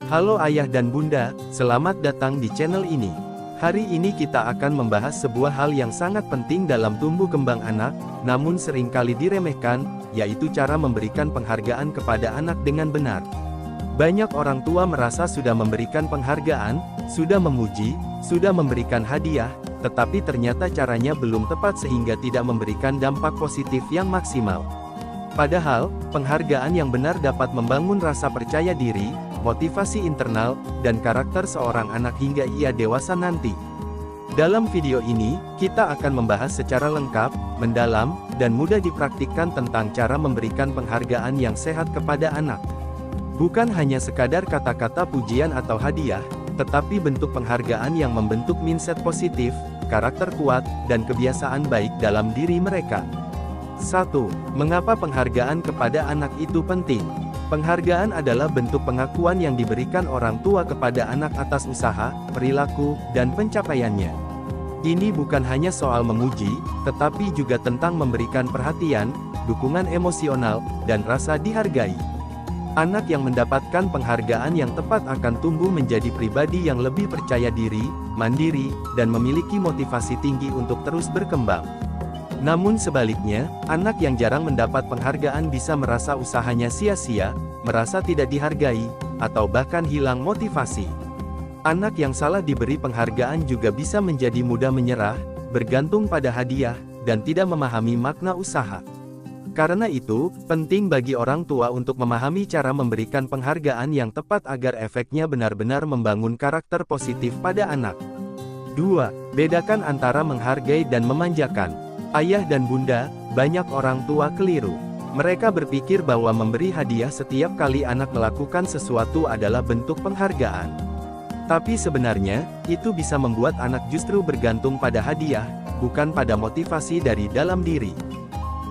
Halo ayah dan bunda, selamat datang di channel ini. Hari ini kita akan membahas sebuah hal yang sangat penting dalam tumbuh kembang anak, namun seringkali diremehkan, yaitu cara memberikan penghargaan kepada anak dengan benar. Banyak orang tua merasa sudah memberikan penghargaan, sudah memuji, sudah memberikan hadiah, tetapi ternyata caranya belum tepat sehingga tidak memberikan dampak positif yang maksimal. Padahal, penghargaan yang benar dapat membangun rasa percaya diri, motivasi internal, dan karakter seorang anak hingga ia dewasa nanti. Dalam video ini, kita akan membahas secara lengkap, mendalam, dan mudah dipraktikkan tentang cara memberikan penghargaan yang sehat kepada anak. Bukan hanya sekadar kata-kata pujian atau hadiah, tetapi bentuk penghargaan yang membentuk mindset positif, karakter kuat, dan kebiasaan baik dalam diri mereka. 1. Mengapa penghargaan kepada anak itu penting? Penghargaan adalah bentuk pengakuan yang diberikan orang tua kepada anak atas usaha, perilaku, dan pencapaiannya. Ini bukan hanya soal memuji, tetapi juga tentang memberikan perhatian, dukungan emosional, dan rasa dihargai. Anak yang mendapatkan penghargaan yang tepat akan tumbuh menjadi pribadi yang lebih percaya diri, mandiri, dan memiliki motivasi tinggi untuk terus berkembang. Namun sebaliknya, anak yang jarang mendapat penghargaan bisa merasa usahanya sia-sia, merasa tidak dihargai, atau bahkan hilang motivasi. Anak yang salah diberi penghargaan juga bisa menjadi mudah menyerah, bergantung pada hadiah, dan tidak memahami makna usaha. Karena itu, penting bagi orang tua untuk memahami cara memberikan penghargaan yang tepat agar efeknya benar-benar membangun karakter positif pada anak. 2. Bedakan antara menghargai dan memanjakan. Ayah dan bunda, banyak orang tua keliru. Mereka berpikir bahwa memberi hadiah setiap kali anak melakukan sesuatu adalah bentuk penghargaan. Tapi sebenarnya, itu bisa membuat anak justru bergantung pada hadiah, bukan pada motivasi dari dalam diri.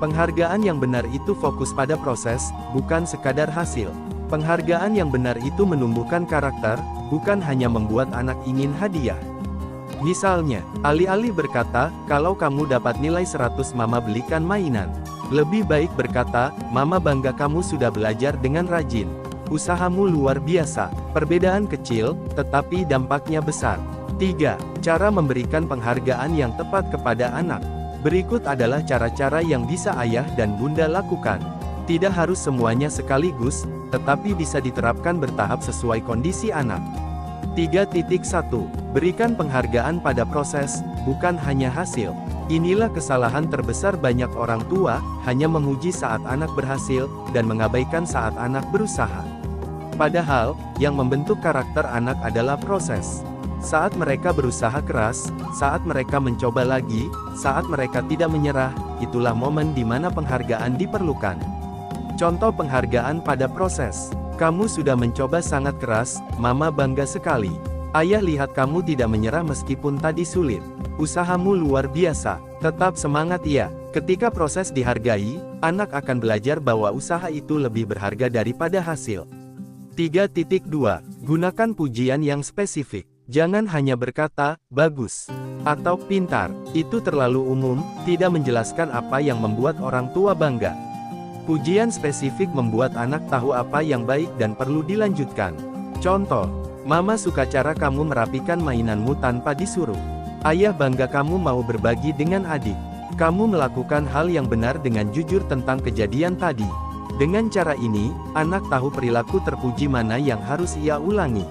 Penghargaan yang benar itu fokus pada proses, bukan sekadar hasil. Penghargaan yang benar itu menumbuhkan karakter, bukan hanya membuat anak ingin hadiah. Misalnya, alih-alih berkata, kalau kamu dapat nilai 100 mama belikan mainan. Lebih baik berkata, mama bangga kamu sudah belajar dengan rajin. Usahamu luar biasa. Perbedaan kecil, tetapi dampaknya besar. 3. Cara memberikan penghargaan yang tepat kepada anak. Berikut adalah cara-cara yang bisa ayah dan bunda lakukan. Tidak harus semuanya sekaligus, tetapi bisa diterapkan bertahap sesuai kondisi anak. 3.1. Berikan penghargaan pada proses, bukan hanya hasil. Inilah kesalahan terbesar banyak orang tua, hanya memuji saat anak berhasil, dan mengabaikan saat anak berusaha. Padahal, yang membentuk karakter anak adalah proses. Saat mereka berusaha keras, saat mereka mencoba lagi, saat mereka tidak menyerah, itulah momen di mana penghargaan diperlukan. Contoh penghargaan pada proses. Kamu sudah mencoba sangat keras, mama bangga sekali. Ayah lihat kamu tidak menyerah meskipun tadi sulit. Usahamu luar biasa. Tetap semangat ya. Ketika proses dihargai, anak akan belajar bahwa usaha itu lebih berharga daripada hasil. 3.2. Gunakan pujian yang spesifik. Jangan hanya berkata, bagus, atau pintar. Itu terlalu umum, tidak menjelaskan apa yang membuat orang tua bangga. Pujian spesifik membuat anak tahu apa yang baik dan perlu dilanjutkan. Contoh, mama suka cara kamu merapikan mainanmu tanpa disuruh. Ayah bangga kamu mau berbagi dengan adik. Kamu melakukan hal yang benar dengan jujur tentang kejadian tadi. Dengan cara ini, anak tahu perilaku terpuji mana yang harus ia ulangi.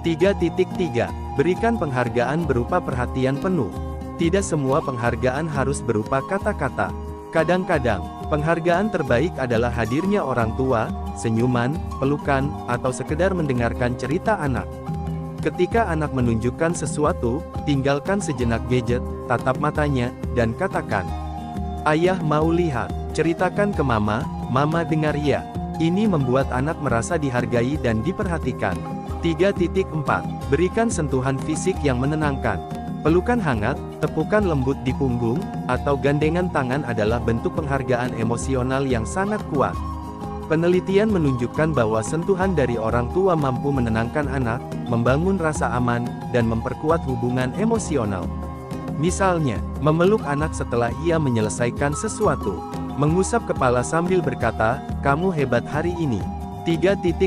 3.3. Berikan penghargaan berupa perhatian penuh. Tidak semua penghargaan harus berupa kata-kata. Kadang-kadang, penghargaan terbaik adalah hadirnya orang tua, senyuman, pelukan, atau sekedar mendengarkan cerita anak. Ketika anak menunjukkan sesuatu, tinggalkan sejenak gadget, tatap matanya, dan katakan, ayah mau lihat, ceritakan ke mama, mama dengar ya. Ini membuat anak merasa dihargai dan diperhatikan. 3.4. Berikan sentuhan fisik yang menenangkan. Pelukan hangat, tepukan lembut di punggung, atau gandengan tangan adalah bentuk penghargaan emosional yang sangat kuat. Penelitian menunjukkan bahwa sentuhan dari orang tua mampu menenangkan anak, membangun rasa aman, dan memperkuat hubungan emosional. Misalnya, memeluk anak setelah ia menyelesaikan sesuatu. Mengusap kepala sambil berkata, kamu hebat hari ini. 3.5.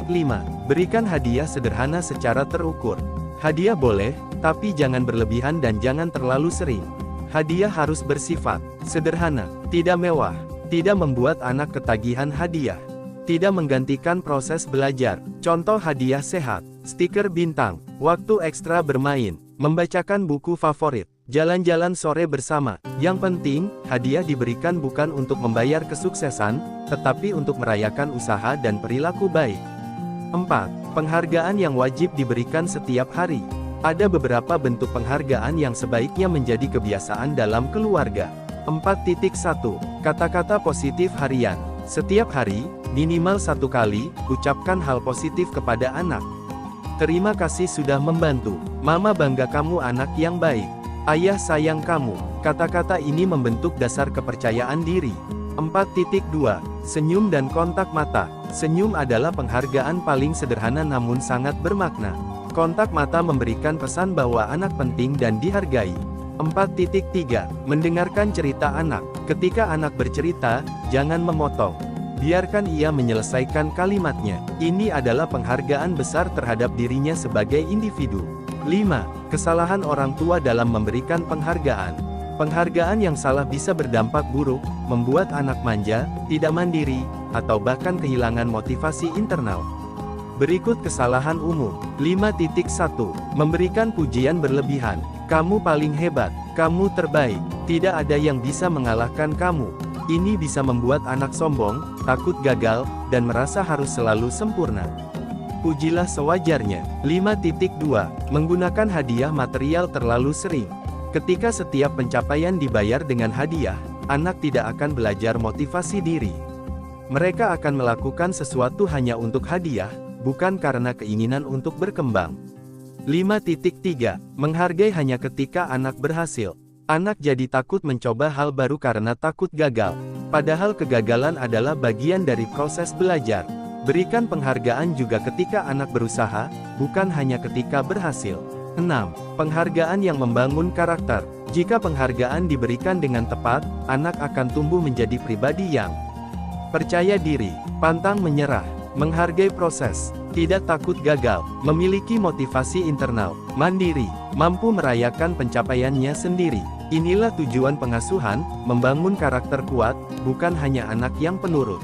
Berikan hadiah sederhana secara terukur. Hadiah boleh, tapi jangan berlebihan dan jangan terlalu sering. Hadiah harus bersifat sederhana, tidak mewah, tidak membuat anak ketagihan hadiah, tidak menggantikan proses belajar. Contoh hadiah sehat, stiker bintang, waktu ekstra bermain, membacakan buku favorit, jalan-jalan sore bersama. Yang penting, hadiah diberikan bukan untuk membayar kesuksesan, tetapi untuk merayakan usaha dan perilaku baik. 4. Penghargaan yang wajib diberikan setiap hari. Ada beberapa bentuk penghargaan yang sebaiknya menjadi kebiasaan dalam keluarga. 4.1. Kata-kata positif harian. Setiap hari, minimal 1 kali, ucapkan hal positif kepada anak. Terima kasih sudah membantu. Mama bangga kamu anak yang baik. Ayah sayang kamu. Kata-kata ini membentuk dasar kepercayaan diri. 4.2. Senyum dan kontak mata. Senyum adalah penghargaan paling sederhana namun sangat bermakna. Kontak mata memberikan pesan bahwa anak penting dan dihargai. 4.3. Mendengarkan cerita anak. Ketika anak bercerita, jangan memotong. Biarkan ia menyelesaikan kalimatnya. Ini adalah penghargaan besar terhadap dirinya sebagai individu. 5. Kesalahan orang tua dalam memberikan penghargaan. Penghargaan yang salah bisa berdampak buruk, membuat anak manja, tidak mandiri, atau bahkan kehilangan motivasi internal. Berikut kesalahan umum. 5.1. Memberikan pujian berlebihan. Kamu paling hebat, kamu terbaik, tidak ada yang bisa mengalahkan kamu. Ini bisa membuat anak sombong, takut gagal, dan merasa harus selalu sempurna. Pujilah sewajarnya. 5.2. Menggunakan hadiah material terlalu sering. Ketika setiap pencapaian dibayar dengan hadiah, anak tidak akan belajar motivasi diri. Mereka akan melakukan sesuatu hanya untuk hadiah, bukan karena keinginan untuk berkembang. 5.3. Menghargai hanya ketika anak berhasil. Anak jadi takut mencoba hal baru karena takut gagal. Padahal kegagalan adalah bagian dari proses belajar. Berikan penghargaan juga ketika anak berusaha, bukan hanya ketika berhasil. 6. Penghargaan yang membangun karakter. Jika penghargaan diberikan dengan tepat, anak akan tumbuh menjadi pribadi yang percaya diri, pantang menyerah, menghargai proses, tidak takut gagal, memiliki motivasi internal, mandiri, mampu merayakan pencapaiannya sendiri. Inilah tujuan pengasuhan, membangun karakter kuat, bukan hanya anak yang penurut.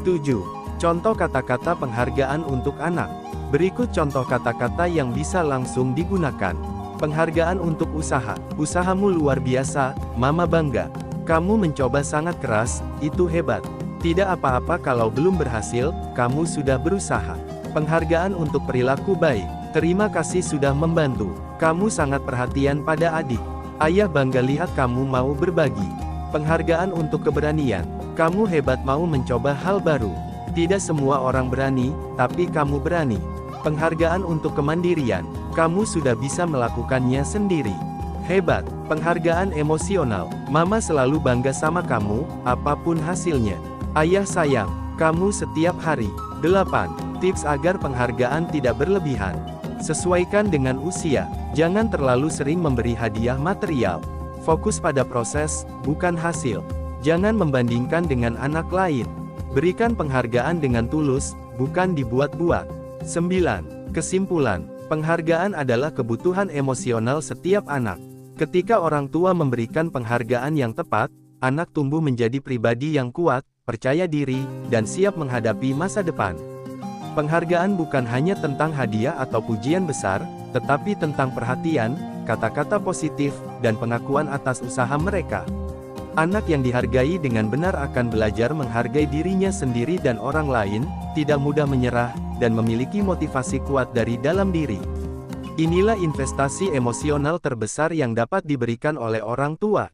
7. Contoh kata-kata penghargaan untuk anak. Berikut contoh kata-kata yang bisa langsung digunakan. Penghargaan untuk usaha. Usahamu luar biasa, mama bangga. Kamu mencoba sangat keras, itu hebat. Tidak apa-apa kalau belum berhasil, kamu sudah berusaha. Penghargaan untuk perilaku baik. Terima kasih sudah membantu. Kamu sangat perhatian pada adik. Ayah bangga lihat kamu mau berbagi. Penghargaan untuk keberanian. Kamu hebat mau mencoba hal baru. Tidak semua orang berani, tapi kamu berani. Penghargaan untuk kemandirian. Kamu sudah bisa melakukannya sendiri. Hebat. Penghargaan emosional. Mama selalu bangga sama kamu, apapun hasilnya. Ayah sayang kamu setiap hari. 8. Tips agar penghargaan tidak berlebihan. Sesuaikan dengan usia. Jangan terlalu sering memberi hadiah material. Fokus pada proses, bukan hasil. Jangan membandingkan dengan anak lain. Berikan penghargaan dengan tulus, bukan dibuat-buat. 9. Kesimpulan. Penghargaan adalah kebutuhan emosional setiap anak. Ketika orang tua memberikan penghargaan yang tepat, anak tumbuh menjadi pribadi yang kuat, percaya diri, dan siap menghadapi masa depan. Penghargaan bukan hanya tentang hadiah atau pujian besar, tetapi tentang perhatian, kata-kata positif, dan pengakuan atas usaha mereka. Anak yang dihargai dengan benar akan belajar menghargai dirinya sendiri dan orang lain, tidak mudah menyerah, dan memiliki motivasi kuat dari dalam diri. Inilah investasi emosional terbesar yang dapat diberikan oleh orang tua.